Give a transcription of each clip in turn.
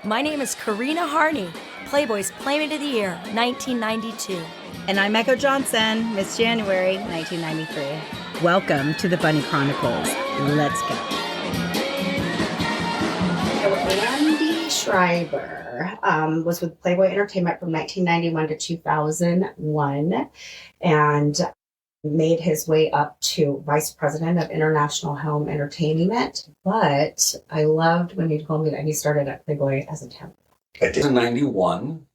My name is Karina Harney, Playboy's Playmate of the Year, 1992. And I'm Echo Johnson, Miss January, 1993. Welcome to the Bunny Chronicles. Let's go. So Andy Schreiber was with Playboy Entertainment from 1991 to 2001 and made his way up to Vice President of International Home Entertainment. But I loved when you told me that he started at Playboy as a temp. I did in 91.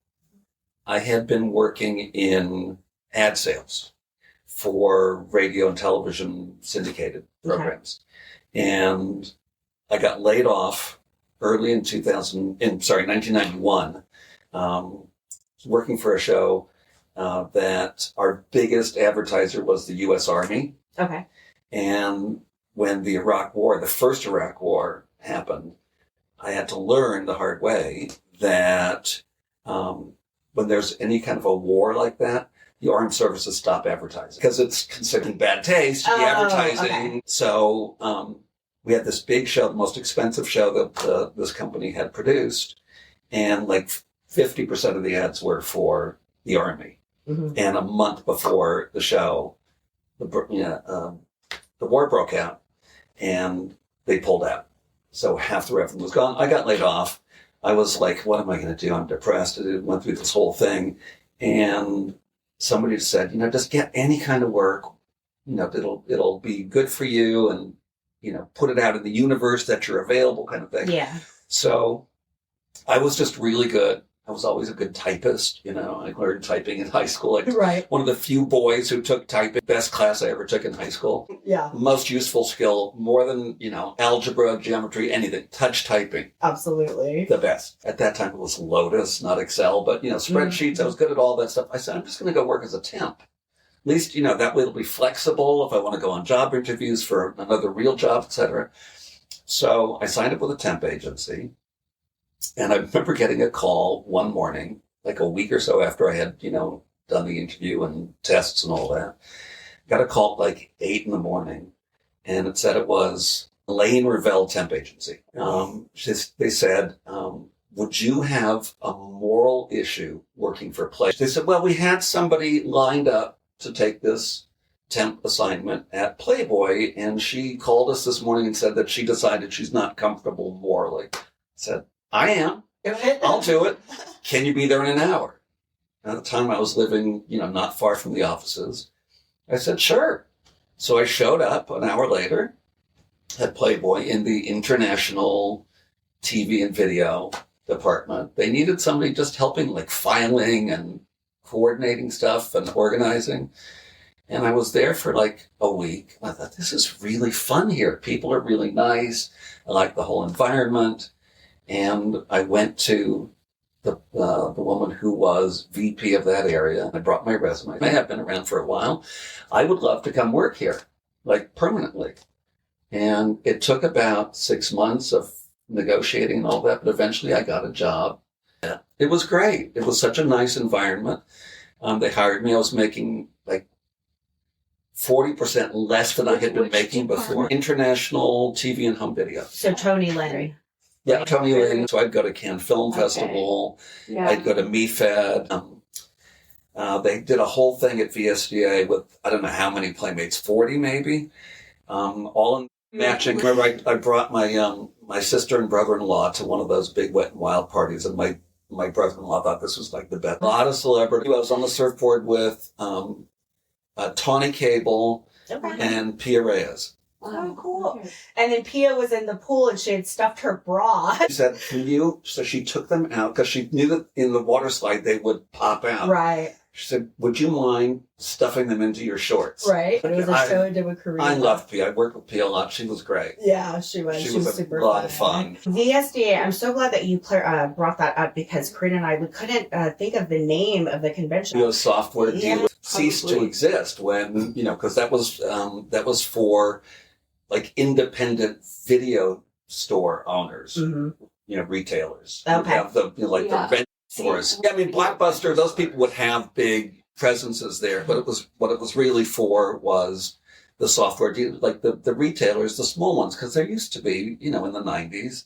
I had been working in ad sales for radio and television syndicated programs. Okay. And I got laid off early in 1991, working for a show that our biggest advertiser was the U.S. Army. Okay. And when the first Iraq War happened, I had to learn the hard way that when there's any kind of a war like that, the armed services stop advertising because it's considered bad taste to be advertising. Okay. So we had this big show, the most expensive show that this company had produced, and like 50% of the ads were for the Army. Mm-hmm. And a month before the show, the war broke out, and they pulled out. So half the revenue was gone. I got laid off. I was like, what am I going to do? I'm depressed. I went through this whole thing. And somebody said, just get any kind of work, it'll be good for you, and, put it out in the universe that you're available, kind of thing. Yeah. So I was just really good. I was always a good typist. I learned typing in high school. Right. One of the few boys who took typing. Best class I ever took in high school. Yeah. Most useful skill, more than, algebra, geometry, anything. Touch typing. Absolutely. The best. At that time it was Lotus, not Excel, but, spreadsheets. I was good at all that stuff. I said, I'm just going to go work as a temp. At least, that way it'll be flexible if I want to go on job interviews for another real job, etc. So I signed up with a temp agency. And I remember getting a call one morning, like a week or so after I had, done the interview and tests and all that. Got a call at like 8 a.m, and it said it was Lane Revell Temp Agency. They said, would you have a moral issue working for Play? They said, well, we had somebody lined up to take this temp assignment at Playboy, and she called us this morning and said that she decided she's not comfortable morally. I said, I am. I'll do it. Can you be there in an hour? And at the time I was living, not far from the offices. I said, sure. So I showed up an hour later at Playboy in the international TV and video department. They needed somebody just helping, like filing and coordinating stuff and organizing. And I was there for like a week. I thought, this is really fun here. People are really nice. I like the whole environment. And I went to the woman who was VP of that area. I brought my resume. I have been around for a while. I would love to come work here, like permanently. And it took about 6 months of negotiating and all that, but eventually I got a job. Yeah. It was great. It was such a nice environment. They hired me. I was making like 40% less than I had been making before. International TV and home video. So Tony Lynn. Yeah, Tony Lynn. So I'd go to Cannes Film Festival. Yeah. I'd go to MeFed. They did a whole thing at VSDA with, I don't know how many Playmates, 40 maybe, all in matching. Remember, I brought my sister and brother-in-law to one of those big Wet and Wild parties, and my brother-in-law thought this was like the best. A lot of celebrity. I was on the surfboard with Tawny Cable and Pia Reyes. Oh, cool. Okay. And then Pia was in the pool and she had stuffed her bra. She said, so she took them out because she knew that in the water slide they would pop out. Right. She said, would you mind stuffing them into your shorts? Right. It was a show I did with Korea. I loved Pia. I worked with Pia a lot. She was great. Yeah, she was. She was super a lot of fun. VSDA, I'm so glad that you brought that up because Corinne and I, we couldn't think of the name of the convention. Video software deal ceased to exist when, because that was for like independent video store owners, retailers. Okay. Would have the the rent stores. Yeah, I mean, Blockbuster, those people would have big presences there, but what it was really for was the software deal, like the retailers, the small ones, because there used to be, in the 90s,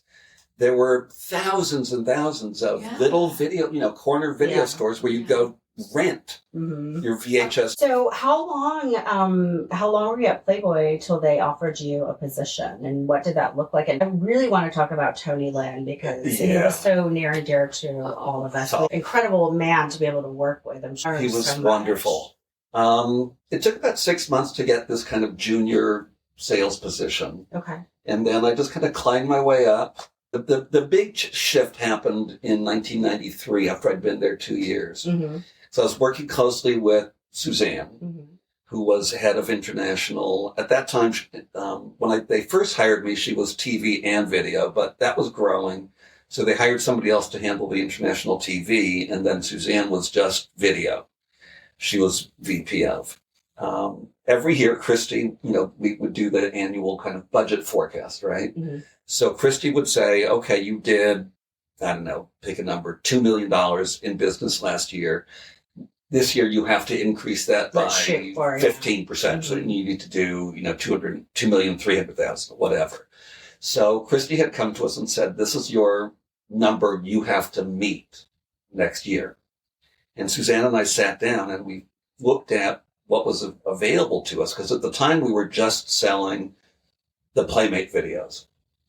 there were thousands and thousands of little video, corner video stores where you'd go rent your VHS. So how long were you at Playboy till they offered you a position, and what did that look like? And I really want to talk about Tony Lynn because he was so near and dear to all of us. Incredible man to be able to work with. I'm sure he was wonderful. It took about 6 months to get this kind of junior sales position. Okay. And then I just kind of climbed my way up. The big shift happened in 1993 after I'd been there 2 years. Mm-hmm. So I was working closely with Suzanne, who was head of international. At that time, when they first hired me, she was TV and video, but that was growing. So they hired somebody else to handle the international TV, and then Suzanne was just video. She was VP of. Every year, Christy, we would do the annual kind of budget forecast, right? Mm-hmm. So Christy would say, okay, you did, I don't know, pick a number, $2 million in business last year. This year, you have to increase that by 15%. So you need to do, $2,300,000, whatever. So Christy had come to us and said, this is your number you have to meet next year. And Suzanne and I sat down and we looked at what was available to us. Because at the time, we were just selling the Playmate videos.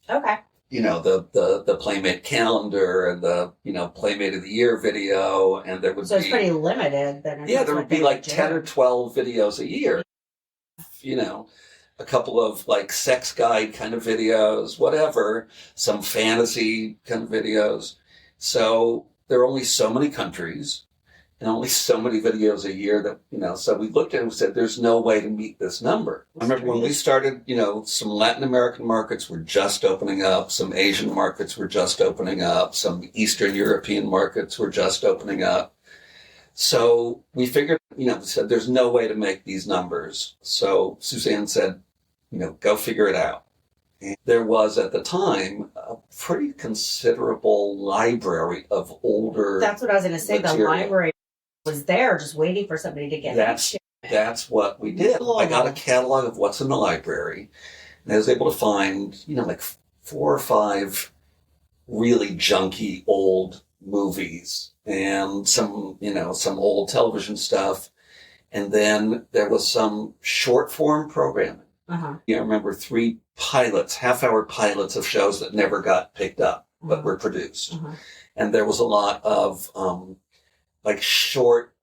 Okay. The Playmate calendar and the, Playmate of the Year video. And there would So it's pretty limited then. There would be like 10 or 12 videos a year. A couple of like sex guide kind of videos, whatever, some fantasy kind of videos. So there are only so many countries and only so many videos a year that, so we looked at it and said, there's no way to meet this number. I remember when we started, some Latin American markets were just opening up, some Asian markets were just opening up, some Eastern European markets were just opening up. So we figured, we said, there's no way to make these numbers. So Suzanne said, go figure it out. And there was, at the time, a pretty considerable library of older That's what I was going to say. material. The library was there just waiting for somebody to get into. That's what we did. I got a catalog of what's in the library, and I was able to find, like 4 or 5 really junky old movies and some old television stuff. And then there was some short form programming. Uh-huh. I remember 3 pilots, half-hour pilots of shows that never got picked up, but were produced. Uh-huh. And there was a lot of short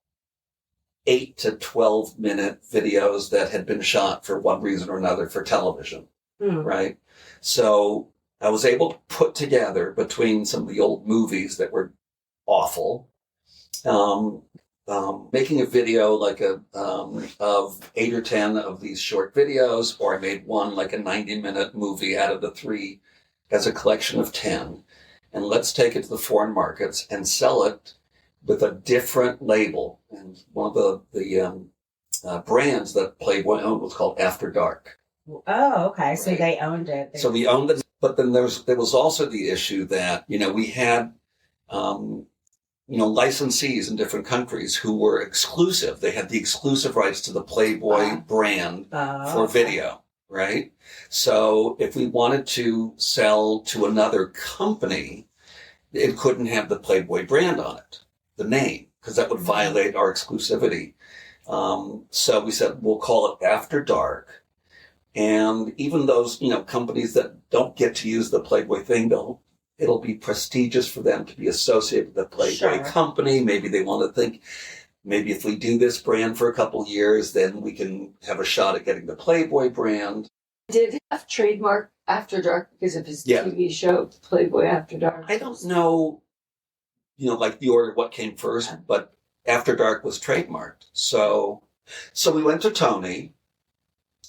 8 to 12 minute videos that had been shot for one reason or another for television, right? So I was able to put together between some of the old movies that were awful, making a video like of 8 or 10 of these short videos, or I made one like a 90-minute movie out of the 3 as a collection of 10. And let's take it to the foreign markets and sell it with a different label. And one of the brands that Playboy owned was called After Dark. Oh, okay. Right? So they owned it. So we owned it. But then there was also the issue that, we had, licensees in different countries who were exclusive. They had the exclusive rights to the Playboy brand for video, right? So if we wanted to sell to another company, it couldn't have the Playboy brand on it, the name, because that would violate our exclusivity. So we said, we'll call it After Dark. And even those, companies that don't get to use the Playboy thing, it'll be prestigious for them to be associated with the Playboy company. Maybe they want to think, maybe if we do this brand for a couple of years, then we can have a shot at getting the Playboy brand. Did he have trademark After Dark because of his TV show, Playboy After Dark? I don't know, like the order of what came first, but After Dark was trademarked. So we went to Tony,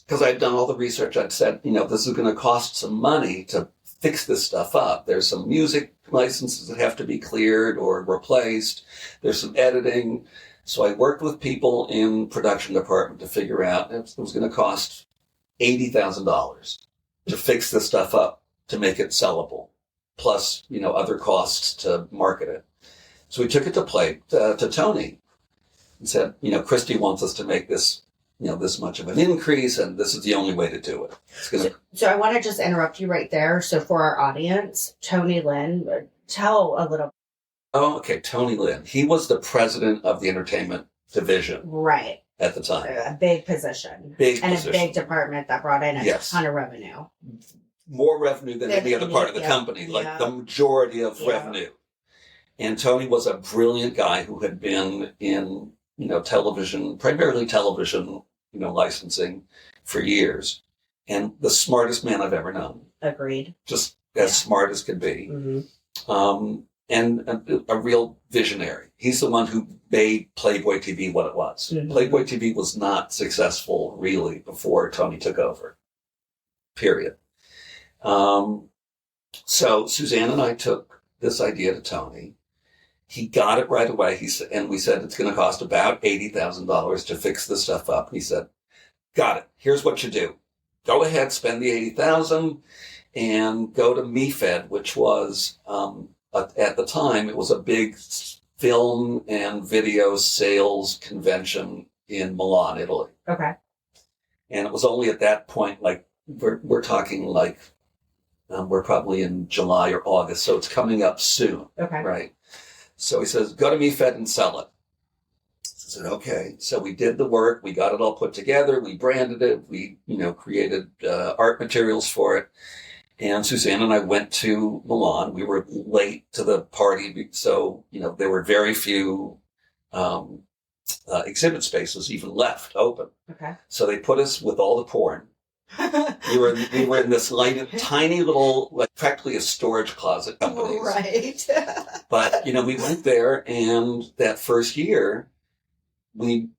because I'd done all the research. I'd said, this is going to cost some money to fix this stuff up. There's some music licenses that have to be cleared or replaced. There's some editing. So I worked with people in production department to figure out it was going to cost $80,000 to fix this stuff up, to make it sellable, plus, other costs to market it. So we took it to Tony and said, Christy wants us to make this this much of an increase, and this is the only way to do it. It's going to. So I want to just interrupt you right there. So for our audience, Tony Lynn, tell a little. Oh, okay. Tony Lynn. He was the president of the entertainment division. Right. At the time. A big position. Big and position. A big department that brought in a Yes. ton of revenue. More revenue than any other part of the company, like the majority of revenue. And Tony was a brilliant guy who had been in, television, primarily television, licensing for years. And the smartest man I've ever known. Agreed. Just as smart as could be. Mm-hmm. And a real visionary. He's the one who made Playboy TV what it was. Mm-hmm. Playboy TV was not successful, really, before Tony took over. Period. So Suzanne and I took this idea to Tony. He got it right away. And we said, it's going to cost about $80,000 to fix this stuff up. He said, got it. Here's what you do. Go ahead, spend the $80,000 and go to MeFed, which was, at the time, it was a big film and video sales convention in Milan, Italy. Okay. And it was only at that point, like, we're talking like, we're probably in July or August, so it's coming up soon. Okay. Right? So he says, go to MeFed and sell it. I said, okay. So we did the work. We got it all put together. We branded it. We, created art materials for it. And Suzanne and I went to Milan. We were late to the party, so, there were very few exhibit spaces even left open. Okay. So they put us with all the porn. we were in this tiny little, like practically a storage closet company. Right. But, we went there, and that first year, we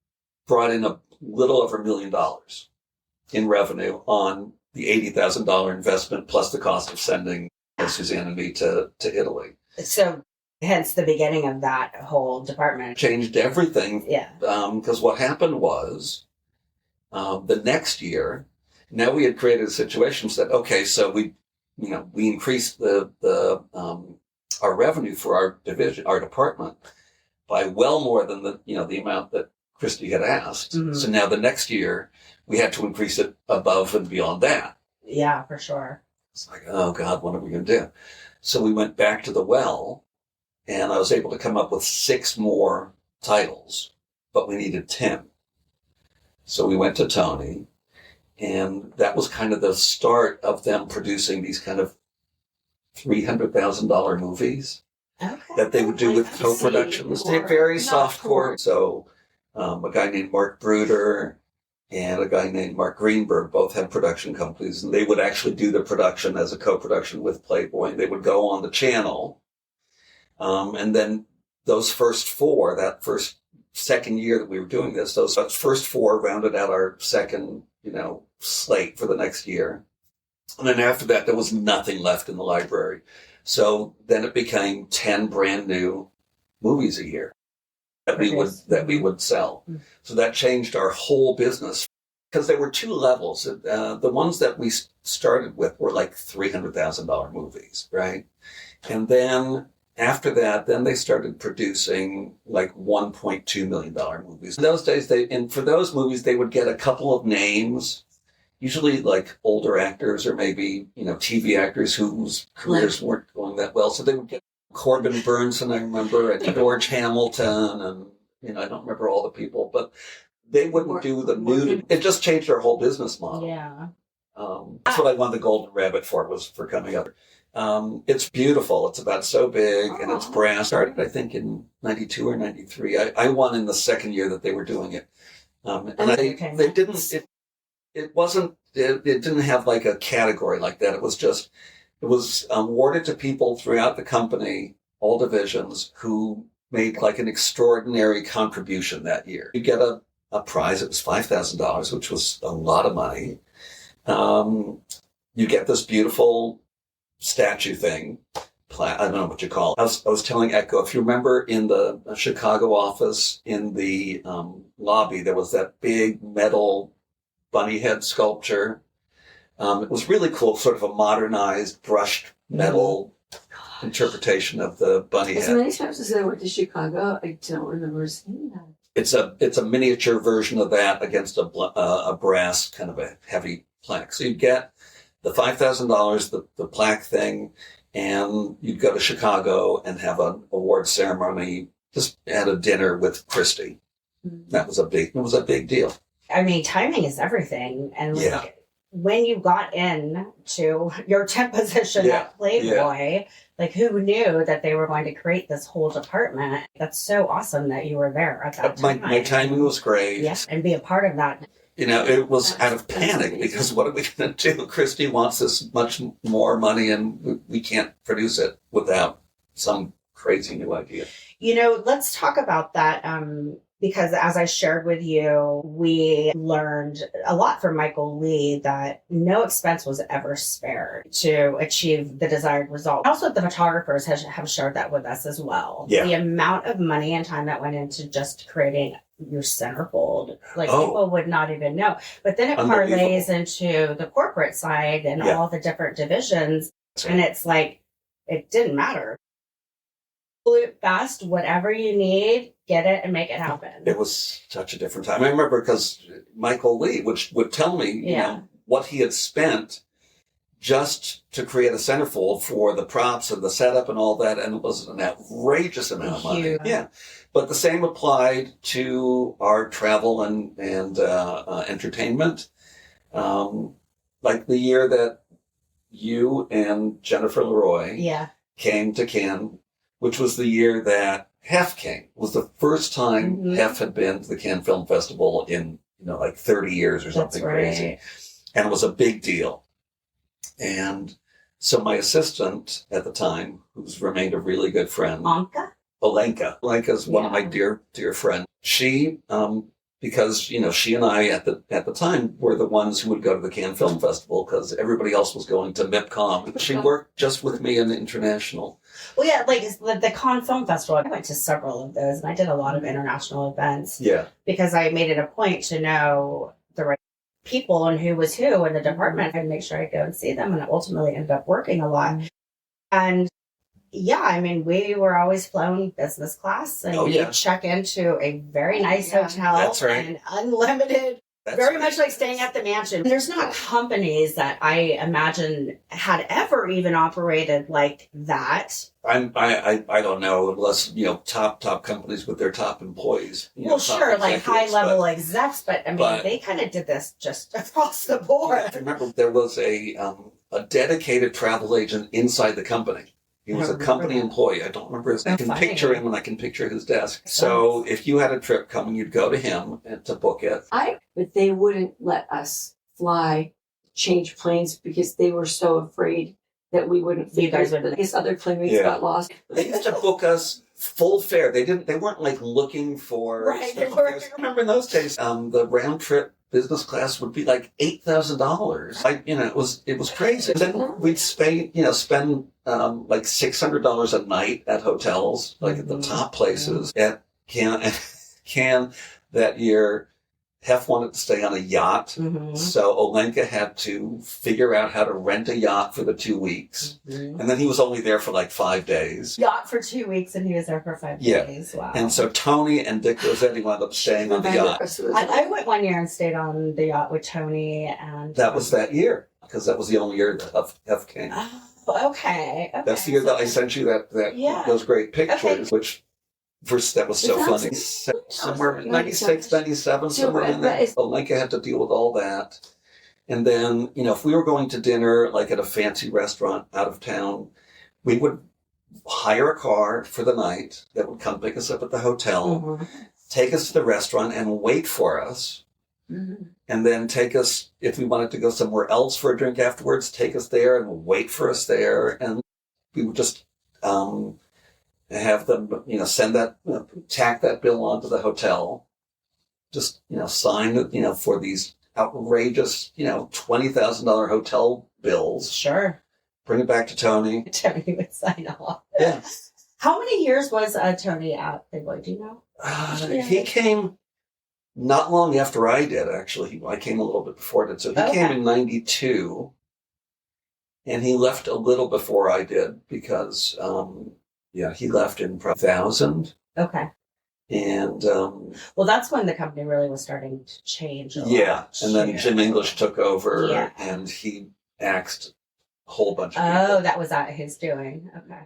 brought in a little over $1 million in revenue on the $80,000 investment plus the cost of sending Suzanne and me to Italy. So hence the beginning of that whole department. Changed everything. Yeah. Because what happened was the next year, now we had created a situation that, okay, so we increased the our revenue for our division, our department, by well more than the amount that Christy had asked. Mm-hmm. So now the next year, we had to increase it above and beyond that. Yeah, for sure. It's like, oh God, what are we going to do? So we went back to the well, and I was able to come up with 6 more titles, but we needed 10. So we went to Tony, and that was kind of the start of them producing these kind of $300,000 movies that they would do with co-productions. They're very softcore. So a guy named Mark Bruder and a guy named Mark Greenberg both had production companies, and they would actually do the production as a co-production with Playboy. They would go on the channel. And then those first 4, that second year that we were doing this, those first 4 rounded out our second, slate for the next year. And then after that, there was nothing left in the library. So then it became 10 brand new movies a year that we would sell. So that changed our whole business, because there were 2 levels. The ones that we started with were like $300,000 movies, right? And then after that, then they started producing like $1.2 million movies. In those days, for those movies, they would get a couple of names, usually like older actors or maybe, TV actors whose careers weren't going that well. So they would get Corbin Burnson, I remember, and George Hamilton, and, I don't remember all the people, but they wouldn't do the nudity. It just changed our whole business model. Yeah. That's what I won the Golden Rabbit for, was for coming up. It's beautiful. It's about so big, and it's brass. Started, I think, in 92 or 93. I won in the second year that they were doing it. And they didn't, it didn't have like a category like that. It was awarded to people throughout the company, all divisions, who made like an extraordinary contribution that year. You get a prize. It was $5,000, which was a lot of money. You get this beautiful statue thing. I don't know what you call it. I was telling Echo, if you remember in the Chicago office, in the lobby, there was that big metal bunny head sculpture. It was really cool, sort of a modernized brushed metal interpretation of the bunny As head. many times as I went to Chicago, I don't remember seeing that. It's a miniature version of that against a brass kind of a heavy plaque. So you get the $5,000, the plaque thing, and you'd go to Chicago and have an award ceremony just at a dinner with Christie. That was a big deal. I mean, timing is everything. And Yeah. when you got in to your temp position at Playboy, like who knew that they were going to create this whole department? That's so awesome that you were there at that time. My timing was great. Yeah, and be a part of that. It was out of panic because what are we going to do? Christie wants this much more money and we can't produce it without some crazy new idea. Let's talk about that. Because as I shared with you, we learned a lot from Michael Lee that no expense was ever spared to achieve the desired result. Also, the photographers have shared that with us as well. Yeah. The amount of money and time that went into just creating your centerfold, people would not even know. But then it parlays into the corporate side and all the different divisions. And it's like, it didn't matter. Fast, whatever you need, get it and make it happen. It was such a different time. I remember because Michael Lee would tell me, what he had spent just to create a centerfold for the props and the setup and all that, and it was an outrageous amount of money. Yeah, but the same applied to our travel and entertainment. Like the year that you and Jennifer Leroy came to Cannes, which was the year that Hef came. It was the first time Hef had been to the Cannes Film Festival in, 30 years or something crazy. And it was a big deal. And so my assistant at the time, who's remained a really good friend, Olenka. Olenka's one of my dear, dear friends. She, because, she and I at the time were the ones who would go to the Cannes Film Festival because everybody else was going to MIPCOM. She worked just with me in the international. Well, yeah, like the Cannes Film Festival, I went to several of those and I did a lot of international events. Yeah. Because I made it a point to know the right people and who was who in the department and make sure I go and see them, and ultimately ended up working a lot. And yeah, I mean, we were always flown business class and we'd check into a very nice hotel. That's right. And unlimited. Very much like staying at the mansion. There's not companies that I imagine had ever even operated like that. I don't know, unless, top companies with their top employees. Well, sure, like high level execs, but I mean, they kind of did this just across the board. I remember there was a dedicated travel agent inside the company. He was a company employee. I don't remember his name. I can picture him and I can picture his desk. So if you had a trip coming, you'd go to him to book it. But they wouldn't let us change planes because they were so afraid that we wouldn't figure it. I guess other playmates got lost. They used to book us full fare. They weren't like looking for. Right. I remember in those days, the round trip business class would be like $8,000. It was crazy. And then we'd spend like $600 a night at hotels, like at the top places. At Cannes that year, Hef wanted to stay on a yacht, so Olenka had to figure out how to rent a yacht for the 2 weeks. And then he was only there for like 5 days. Yacht for 2 weeks, and he was there for 5 days. Wow. And so Tony and Dick Rossetti wound up staying on the yacht. I went one year and stayed on the yacht with Tony. And that was that year, because that was the only year that Hef came. Oh, okay. That's the year that I sent you those great pictures, which... First, that was so funny. Somewhere 96, 97, somewhere in there. Olenka had to deal with all that. And then, if we were going to dinner, like at a fancy restaurant out of town, we would hire a car for the night that would come pick us up at the hotel, take us to the restaurant and wait for us. And then take us, if we wanted to go somewhere else for a drink afterwards, take us there and wait for us there. And we would just... have them, send that, tack that bill onto the hotel, just, sign, for these outrageous, $20,000 hotel bills. Sure. Bring it back to Tony. Tony would sign off. Yeah. How many years was Tony at Playboy? Do you know? He came not long after I did, actually. I came a little bit before I did. So he came in 92, and he left a little before I did because... he left in 2000. Okay. And Well, that's when the company really was starting to change a lot. and then Jim English took over, Yeah. and he axed a whole bunch of Oh, people. that was at his doing. Okay.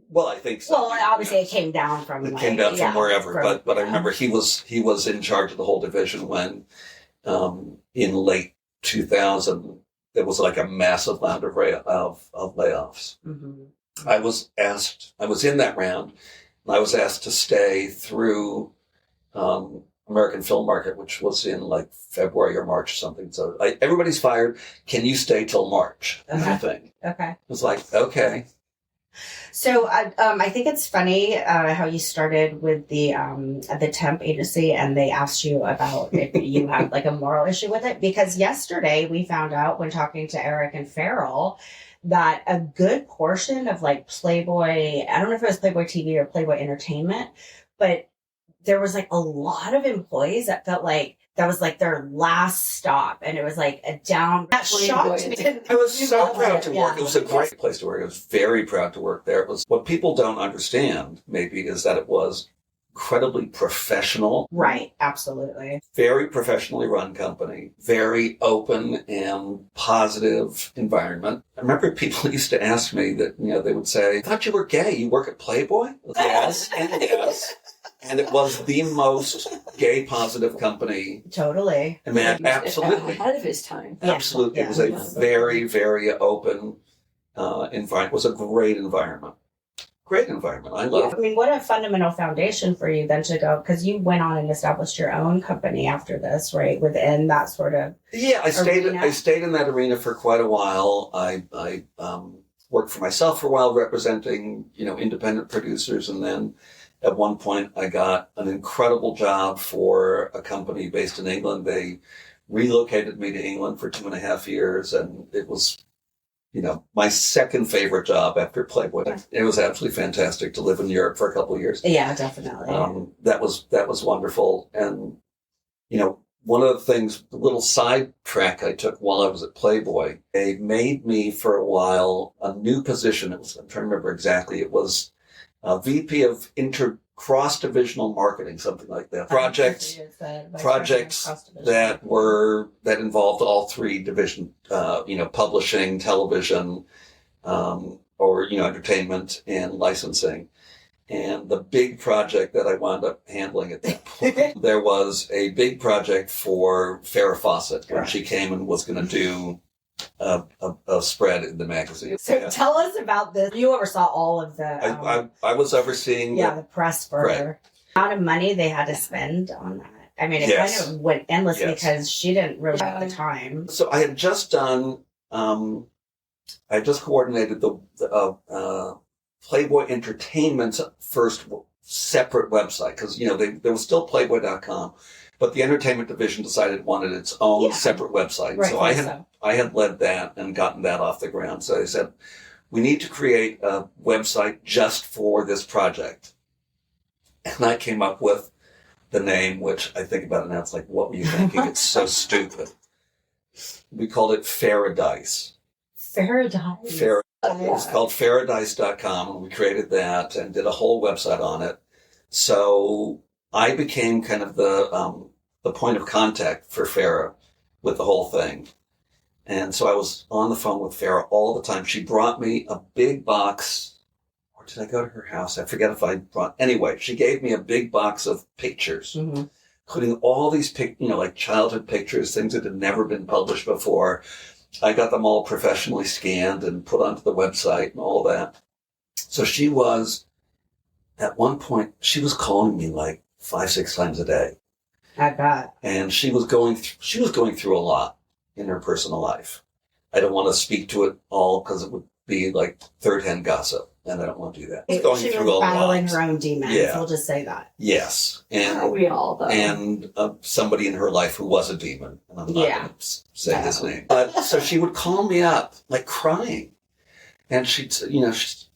Well, I think so. Well, obviously it came down from It came down from wherever, but I remember he was in charge of the whole division when in late 2000 there was like a massive round of layoffs. Mm-hmm. I was in that round, and I was asked to stay through American Film Market, which was in like February or March or something. So everybody's fired. Can you stay till March? Kind of thing. Okay. It was like, okay. So I think it's funny how you started with the TEMP agency, and they asked you about if you had like a moral issue with it, because yesterday we found out when talking to Eric and Farrell that a good portion of like Playboy, I don't know if it was Playboy TV or Playboy Entertainment, but there was like a lot of employees that felt like that was like their last stop, and it was like a down. That shocked me. I was so proud to work. Yeah. It was a great place to work. I was very proud to work there. It was what people don't understand, maybe, is that it was incredibly professional. Right, absolutely. Very professionally run company. Very open and positive environment. I remember people used to ask me that, they would say, "I thought you were gay. You work at Playboy?" Yes, and yes. And it was the most gay positive company. Totally. I mean, absolutely. Ahead of his time. Absolutely. Yeah. It was a very, very open environment. It was a great environment. Great environment. I love I mean, what a fundamental foundation for you then to go, because you went on and established your own company after this, right? Within that sort of I arena. stayed in that arena for quite a while. I worked for myself for a while, representing, independent producers, and then at one point, I got an incredible job for a company based in England. They relocated me to England for 2.5 years, and it was, my second favorite job after Playboy. It was absolutely fantastic to live in Europe for a couple of years. Yeah, definitely. That was wonderful. And, one of the things, the little side track I took while I was at Playboy, they made me for a while a new position. I'm trying to remember exactly. It was VP of cross-divisional marketing, something like that. Projects that involved all three divisions, publishing, television, or entertainment and licensing. And the big project that I wound up handling at that point, there was a big project for Farrah Fawcett, where she came and was going to do a spread in the magazine. So tell us about this. You oversaw all of the... I was overseeing the press for her. The amount of money they had to spend on that. I mean, it kind of went endless because she didn't really have the time. So I had just done... I just coordinated the Playboy Entertainment's first separate website, because, there was still Playboy.com, but the entertainment division decided it wanted its own separate website. Right, so I had led that and gotten that off the ground. So I said, we need to create a website just for this project. And I came up with the name, which I think about it now, it's like, what were you thinking? It's so stupid. We called it Faradice. Faradice. It was called Faradice.com, and we created that and did a whole website on it. So I became kind of the point of contact for Farrah with the whole thing. And so I was on the phone with Farrah all the time. She brought me a big box, or did I go to her house? I forget if I brought, anyway, she gave me a big box of pictures, including all these, like childhood pictures, things that had never been published before. I got them all professionally scanned and put onto the website and all that. So she was, at one point, she was calling me like 5-6 times a day. I bet. And she was going through a lot in her personal life. I don't want to speak to it all because it would be like third-hand gossip, and I don't want to do that. She was battling her own demons. Yeah. We'll just say that. Yes. And are we all, though? And somebody in her life who was a demon, and I'm not going to say his name. So she would call me up, like crying. And she'd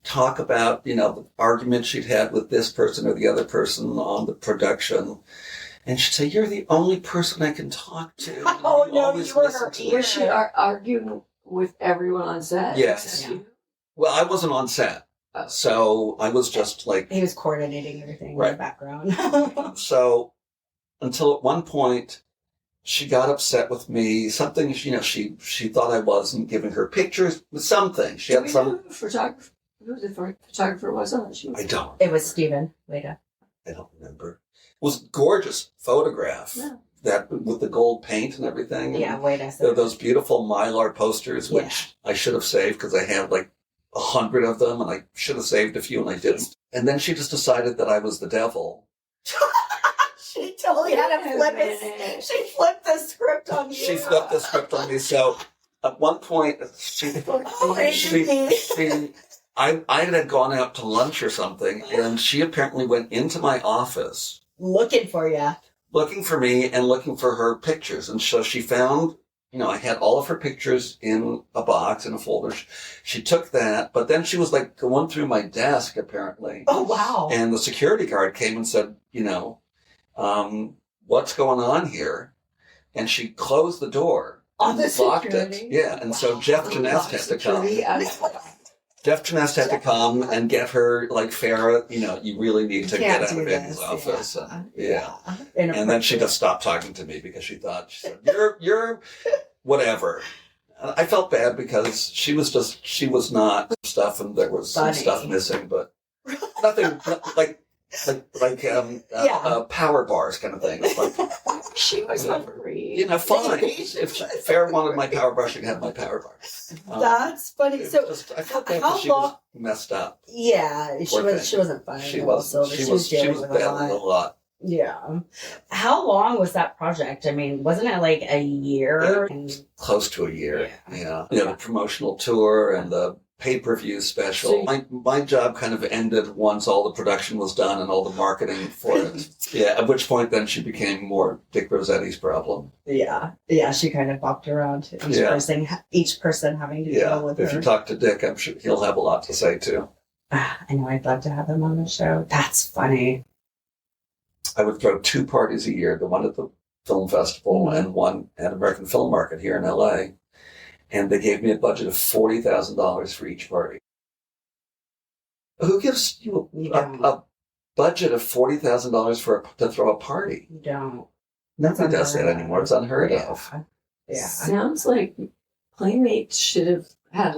talk about, the argument she'd had with this person or the other person on the production. And she'd say, "You're the only person I can talk to." Oh, no, you were her ear. Was she arguing with everyone on set? Yes. Well, I wasn't on set. So I was just like, He was coordinating everything in Right. the background. so until at one point she got upset with me. Something, she thought I wasn't giving her pictures. Something. She Do had we some. know who the photographer was on it? I don't. It was Stephen. Wait I don't remember. It was a gorgeous photograph. Yeah. That with the gold paint and everything. Yeah, wait a There are second. those beautiful Mylar posters, which I should have saved because I have like 100 of them, and I should have saved a few, and I didn't. And then she just decided that I was the devil. She totally had to flip it. She flipped the script on you. She flipped the script on me. So at one point, I had gone out to lunch or something, and she apparently went into my office Looking for you. looking for me and looking for her pictures. And so she found, I had all of her pictures in a box, in a folder. She took that, but then she was like going through my desk, apparently. Oh, wow. And the security guard came and said, what's going on here? And she closed the door. On the locked security? it. Yeah. And so Jeff Janest had to come. Jeff Janest had to come and get her, like, Farrah, you really need to get out of Andy's office. Yeah. And then she just stopped talking to me because she said, you're whatever. And I felt bad because she was not stuff, and there was some stuff missing, but nothing like power bars kind of thing. Like, She was hungry. fine. If Farrah wanted my power bar, she could have my power bar. That's funny. So, I felt bad how because she was messed up. yeah, she wasn't fine. She was dealing with battling a lot. Yeah. How long was that project? I mean, wasn't it like a year? Close to a year. Yeah. The promotional tour and the pay-per-view special. My job kind of ended once all the production was done and all the marketing for it. Yeah. At which point then she became more Dick Rossetti's problem. Yeah. Yeah, she kind of bopped around each person having to deal with If her. you talk to Dick, I'm sure he'll have a lot to say too. I know, I'd love to have him on the show. That's funny. I would throw 2 parties a year, the one at the film festival and one at American Film Market here in LA. And they gave me a budget of $40,000 for each party. Who gives you a budget of $40,000 to throw a party? You don't. Nobody does that anymore. It's unheard of. Yeah. Sounds like Playmates should have had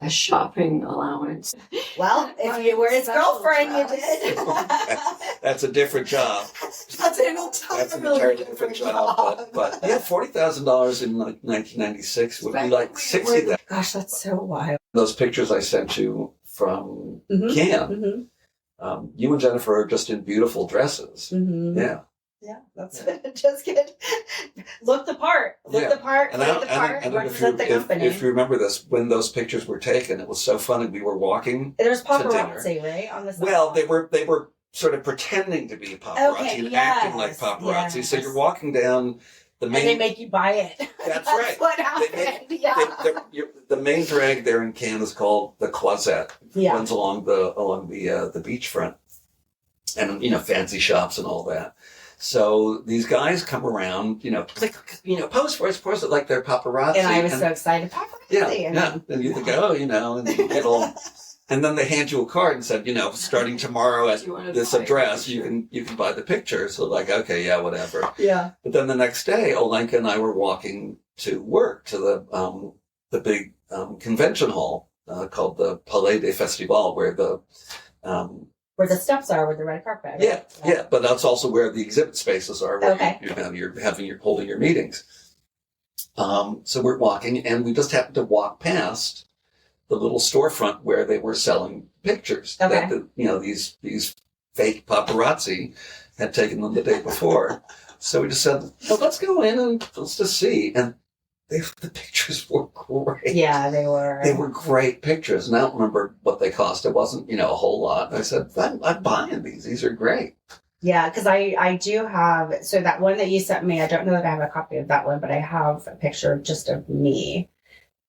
a shopping allowance. Well, if you were his girlfriend, you did. That's a different job. That's an entirely different job. But yeah, $40,000 in like 1996 would be like $60,000. Gosh, that's so wild. Those pictures I sent you from Mhm. Cannes, you and Jennifer are just in beautiful dresses. Mm-hmm. Yeah. Yeah, that's just good. Look the part. Look the part. And Look the part. and Represent the company. if you remember this, when those pictures were taken, it was so funny. We were walking. There's to dinner. paparazzi, right? On the side. Well, they were sort of pretending to be paparazzi and acting like paparazzi. yes. So you're walking down the main. And they make you buy it. That's right. What happened? The main drag there in Cannes is called the Croisette. Yeah. Runs along the beachfront, and fancy shops and all that. So these guys come around, pose for us, like they're paparazzi. And I was so excited. Paparazzi. Yeah. And you think, and you get all, and then they hand you a card and said, starting tomorrow at this address, you can buy the picture. So like, okay, yeah, whatever. Yeah. But then the next day, Olenka and I were walking to work to the big convention hall called the Palais des Festivals, where where the steps are, with the red carpet. Right? Yeah, but that's also where the exhibit spaces are, where you're holding your meetings. So we're walking, and we just happened to walk past the little storefront where they were selling pictures that these fake paparazzi had taken them the day before. So we just said, well, let's go in and let's just see. And the pictures were great. Yeah, they were. They were great pictures. And I don't remember what they cost. It wasn't, a whole lot. And I said, I'm buying these. These are great. Yeah, because I do have, so that one that you sent me, I don't know that I have a copy of that one, but I have a picture just of me.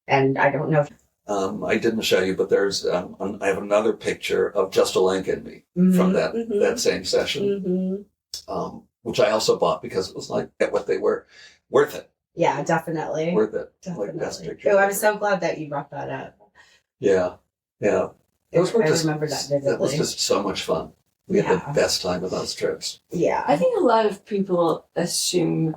And I don't know if... I didn't show you, but there's, I have another picture of just Olenka and me from that same session, which I also bought because it was like, at what they were, worth it. Yeah, definitely. Worth it. Definitely. Like best picture. Oh, I'm so glad that you brought that up. Yeah. Yeah. Those were I just, remember that vividly. that was just so much fun. We had the best time of those trips. Yeah. I think a lot of people assume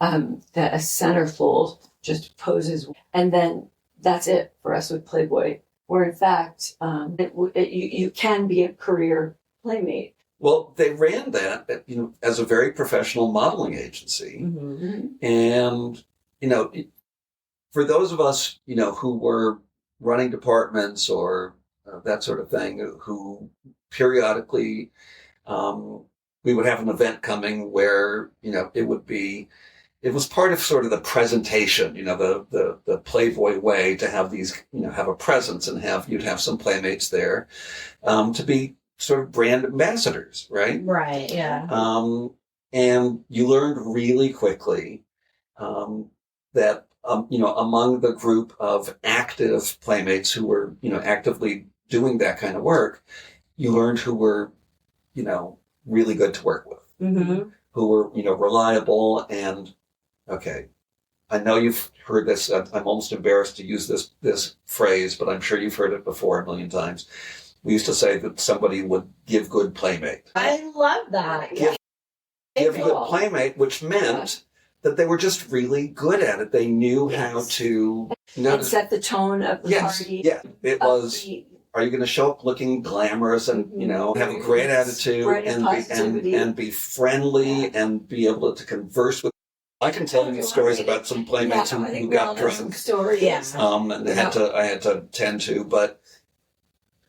that a centerfold just poses, and then that's it for us with Playboy. Where in fact, you can be a career playmate. Well, they ran that, as a very professional modeling agency, Mm-hmm. and for those of us, who were running departments or that sort of thing, who periodically we would have an event coming where it was part of sort of the presentation, the Playboy way to have these, have a presence and you'd have some playmates there to be sort of brand ambassadors, right? Right. Yeah. And you learned really quickly that among the group of active playmates who were actively doing that kind of work, you learned who were really good to work with, Mm-hmm. who were reliable. And okay, I know you've heard this. I'm almost embarrassed to use this phrase, but I'm sure you've heard it before a million times. We used to say that somebody would give good playmate. I love that. Give good playmate, which meant that they were just really good at it. They knew how to And set the tone of the party. Yeah, it was. Are you going to show up looking glamorous and have a great attitude and be friendly and be able to converse with? I can tell you stories about some playmates who got drunk. Stories. And I had to tend to, but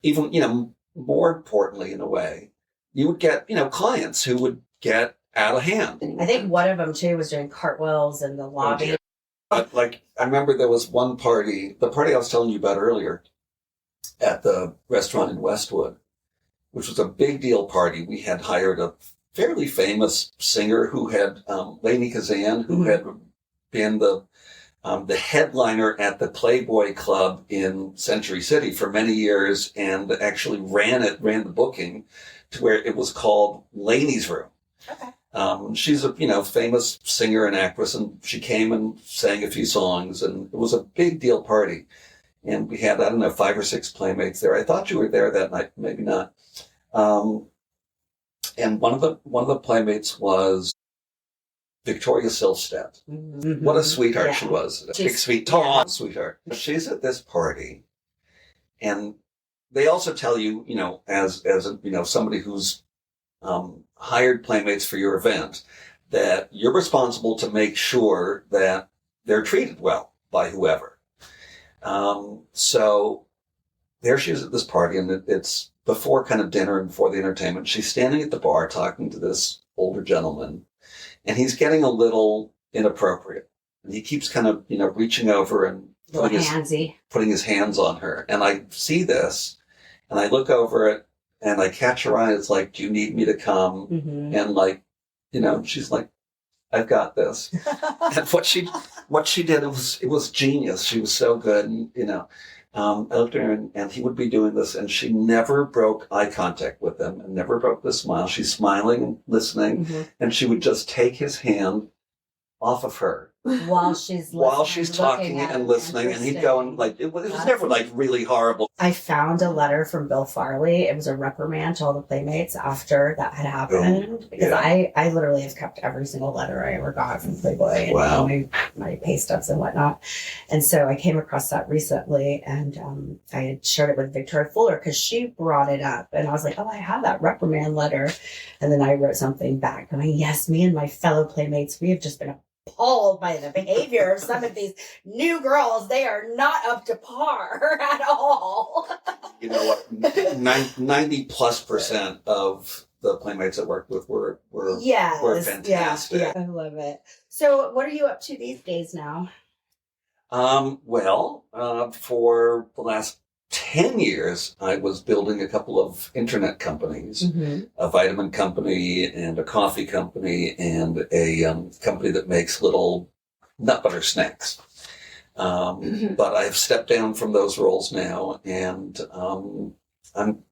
even more importantly, in a way, you would get clients who would get out of hand. I think one of them too was doing cartwheels in the lobby. But I remember there was one party, the party I was telling you about earlier, at the restaurant in Westwood, which was a big deal party. We had hired a fairly famous singer who had, Lainey Kazan, who had been the headliner at the Playboy Club in Century City for many years and actually ran the booking to where it was called Lainey's Room. Okay. She's a, famous singer and actress, and she came and sang a few songs, and it was a big deal party. And we had, 5 or 6 playmates there. I thought you were there that night, maybe not. And one of the playmates was Victoria Silvstedt. Mm-hmm. What a sweetheart she was. A big, sweet, tall sweetheart. She's at this party, and they also tell you, as somebody who's hired playmates for your event, that you're responsible to make sure that they're treated well by whoever. So there she is at this party, and it's before kind of dinner and before the entertainment. She's standing at the bar talking to this older gentleman, and he's getting a little inappropriate. And he keeps kind of, reaching over and putting his hands on her. And I see this, and I look over it, and I catch her eye. It's like, do you need me to come? Mm-hmm. And she's like, I've got this. And what she did, it was genius. She was so good. And, I looked at her and he would be doing this, and she never broke eye contact with him and never broke the smile. She's smiling and listening, and she would just take his hand off of her while she's talking and listening, and he'd go and it was never really horrible. I found a letter from Bill Farley. It was a reprimand to all the playmates after that had happened, because I literally have kept every single letter I ever got from Playboy and all my pay stubs and whatnot. And so I came across that recently, and I had shared it with Victoria Fuller because she brought it up, and I was like, oh, I have that reprimand letter. And then I wrote something back going, yes, me and my fellow playmates, we have just been appalled by the behavior of some of these new girls. They are not up to par at all. You know what? 90+% of the playmates I worked with were fantastic. Yeah, I love it. So what are you up to these days now? For the last 10 years, I was building a couple of internet companies, a vitamin company and a coffee company and a company that makes little nut butter snacks. But I've stepped down from those roles now, and I'm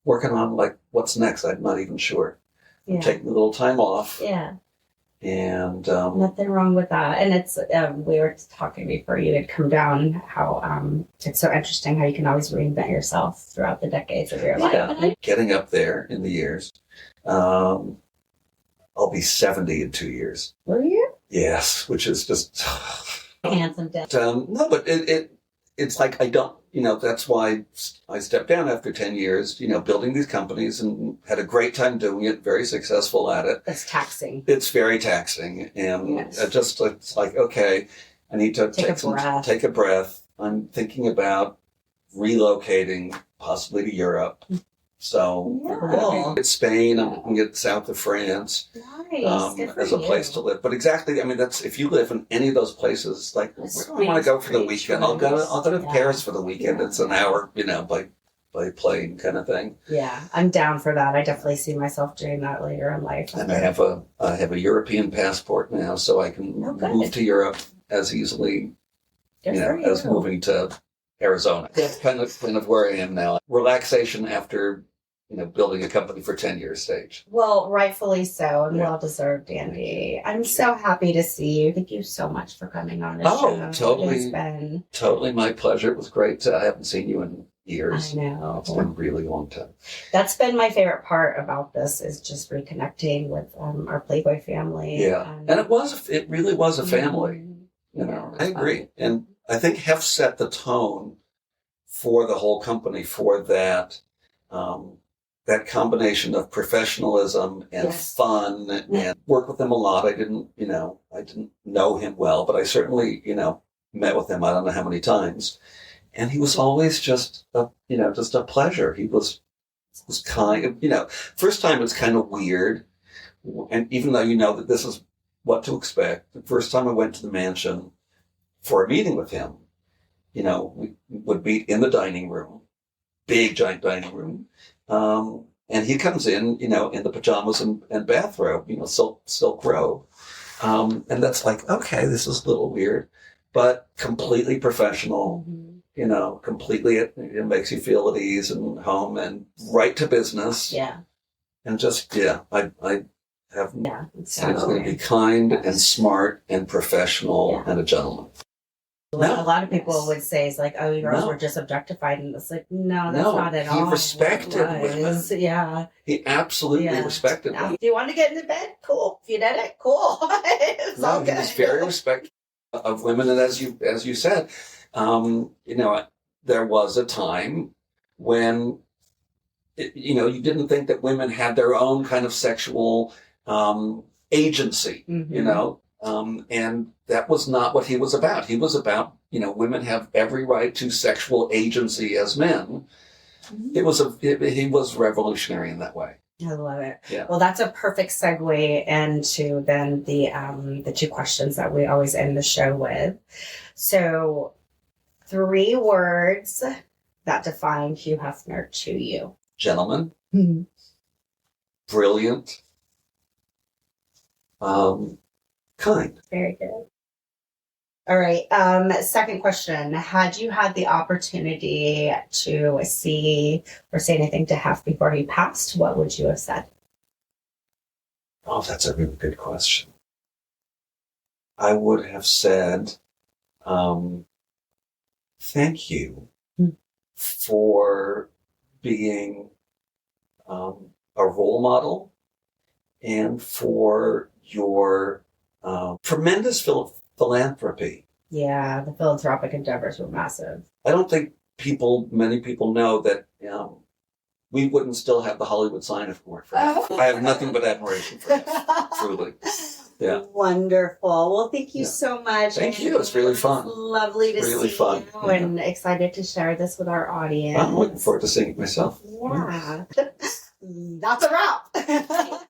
working on what's next. I'm not even sure. I'm taking a little time off. Yeah. And Nothing wrong with that. And it's, we were talking before you had come down, how it's so interesting how you can always reinvent yourself throughout the decades of your life. Getting up there in the years. I'll be 70 in 2 years. Were you? Yes, which is just Handsome dad. no, but it's like I don't, that's why I stepped down after 10 years, building these companies, and had a great time doing it, very successful at it. It's taxing. It's very taxing. And it's like, okay, I need to take a breath. I'm thinking about relocating possibly to Europe. So we're going to be in Spain, I'm going to get south of France. Nice. As a place to live. But exactly, that's if you live in any of those places, like, where do I want to go for the weekend? I'll go to Paris for the weekend. It's an hour, by plane kind of thing. Yeah, I'm down for that. I definitely see myself doing that later in life. And I have a European passport now, so I can move to Europe as easily, as moving to Arizona. That's kind of where I am now. Relaxation after building a company for 10 years stage. Well, rightfully so, and well deserved, Andy. I'm so happy to see you. Thank you so much for coming on the show. Totally my pleasure. It was great. I haven't seen you in years. I know. It's been a really long time. That's been my favorite part about this, is just reconnecting with our Playboy family. Yeah, and it really was a family. I agree. And I think Hef set the tone for the whole company for that, that combination of professionalism and fun, and work with him a lot. I didn't know him well, but I certainly, met with him, I don't know how many times. And he was always just a pleasure. He was kind of, first time it's kind of weird. And even though that this is what to expect, the first time I went to the mansion for a meeting with him, we would meet in the dining room, big giant dining room. And he comes in, in the pajamas and bathrobe, silk robe. And that's like, okay, this is a little weird, but completely professional, completely, it makes you feel at ease and home and right to business. Yeah. And just, I have, he's going to be kind and smart and professional and a gentleman. A lot of people would say, it's like, oh, you girls were just objectified. And it's like, no, that's not at all. He respected women. Yeah. He absolutely respected them. If you want to get into bed, cool. If you did it, cool. It's all good. He was very respectful of women. And as you said, there was a time when, you didn't think that women had their own kind of sexual agency, and that was not what he was about. He was about, women have every right to sexual agency as men. Mm-hmm. He was revolutionary in that way. I love it. Yeah. Well, that's a perfect segue into then the two questions that we always end the show with. So, 3 words that define Hugh Hefner to you. Gentleman. Mm-hmm. Brilliant. Kind. Very good. All right. Second question. Had you had the opportunity to see or say anything to Hef before he passed, what would you have said? Oh, that's a really good question. I would have said, thank you for being a role model and for your tremendous philanthropy. Yeah, the philanthropic endeavors were massive. I don't think many people know that we wouldn't still have the Hollywood sign if it weren't for him. I have nothing but admiration for him, truly. Yeah. Wonderful. Well, thank you so much. Thank you. It's really fun. Lovely to see you and excited to share this with our audience. I'm looking forward to seeing it myself. Yeah. That's a wrap.